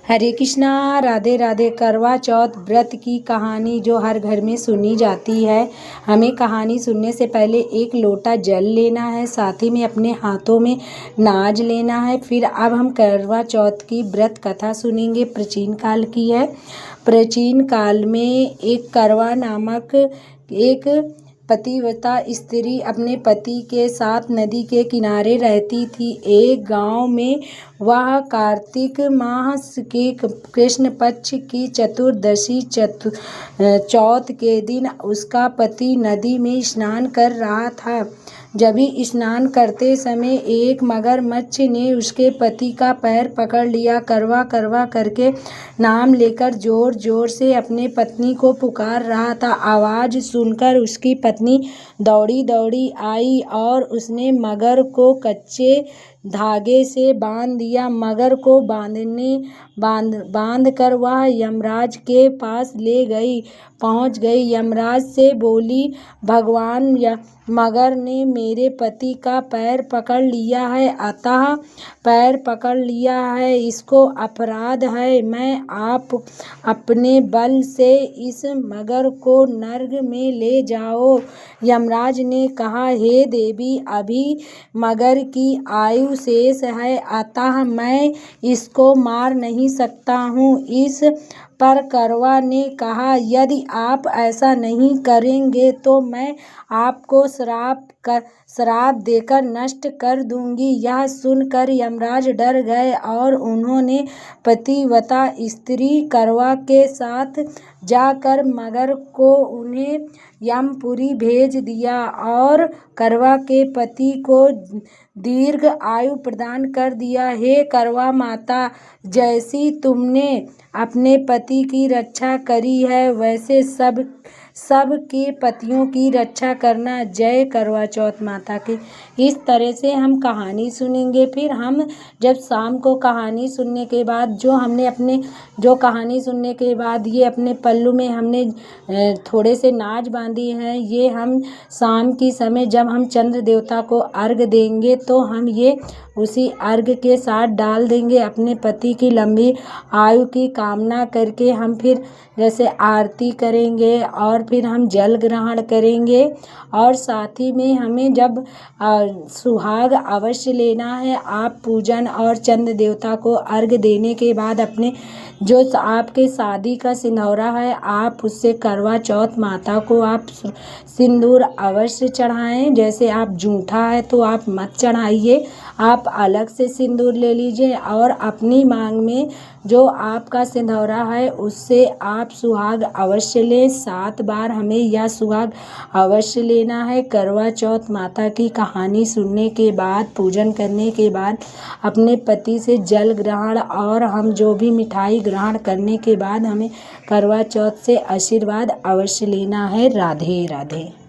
हरे कृष्णा, राधे राधे। करवा चौथ व्रत की कहानी जो हर घर में सुनी जाती है। हमें कहानी सुनने से पहले एक लोटा जल लेना है, साथ ही में अपने हाथों में नाज लेना है। फिर अब हम करवा चौथ की व्रत कथा सुनेंगे। प्राचीन काल की है। प्राचीन काल में एक करवा नामक एक पतिव्रता स्त्री अपने पति के साथ नदी के किनारे रहती थी। एक गांव में वह कार्तिक मास के कृष्ण पक्ष की चतुर्दशी चौथ के दिन उसका पति नदी में स्नान कर रहा था। जब ही स्नान करते समय एक मगरमच्छ ने उसके पति का पैर पकड़ लिया। करवा करवा करके नाम लेकर जोर जोर से अपने पत्नी को पुकार रहा था। आवाज़ सुनकर उसकी पत्नी दौड़ी दौड़ी आई और उसने मगर को कच्चे धागे से बांध दिया। मगर को बांध कर वह यमराज के पास ले गई। पहुंच गई। यमराज से बोली, भगवान मगर ने मेरे पति का पैर पकड़ लिया है, अतः पैर पकड़ लिया है, इसको अपराध है। मैं आप अपने बल से इस मगर को नर्क में ले जाओ। यमराज ने कहा, हे देवी, अभी मगर की आयु शेष है, अतः मैं इसको मार नहीं सकता हूँ। इस पर करवा ने कहा, यदि आप ऐसा नहीं करेंगे तो मैं आपको श्राप देकर नष्ट कर दूंगी। यह सुनकर यमराज डर गए और उन्होंने पतिव्रता स्त्री करवा के साथ जाकर मगर को उन्हें यमपुरी भेज दिया और करवा के पति को दीर्घ आयु प्रदान कर दिया। हे करवा माता, जैसी तुमने अपने पति की रक्षा करी है, वैसे सब के पतियों की रक्षा करना। जय करवा चौथ माता की। इस तरह से हम कहानी सुनेंगे। फिर हम जब शाम को कहानी सुनने के बाद जो कहानी सुनने के बाद ये अपने पल्लू में हमने थोड़े से नाज बांधी हैं, ये हम शाम की समय जब हम चंद्र देवता को अर्घ देंगे तो हम ये उसी अर्घ के साथ डाल देंगे। अपने पति की लंबी आयु की कामना करके हम फिर जैसे आरती करेंगे और फिर हम जल ग्रहण करेंगे। और साथ ही में हमें जब सुहाग अवश्य लेना है। आप पूजन और चंद्र देवता को अर्घ देने के बाद अपने जो आपके शादी का सिंदूरा है, आप उससे करवा चौथ माता को आप सिंदूर अवश्य चढ़ाएं। जैसे आप जूठा है तो आप मत चढ़ाइए, आप अलग से सिंदूर ले लीजिए और अपनी मांग में जो आपका सिंदूरा है उससे आप सुहाग अवश्य लें। 7 बार हमें यह सुहाग अवश्य लेना है। करवा चौथ माता की कहानी सुनने के बाद, पूजन करने के बाद अपने पति से जल ग्रहण और हम जो भी मिठाई ग्रहण करने के बाद हमें करवा चौथ से आशीर्वाद अवश्य लेना है। राधे राधे।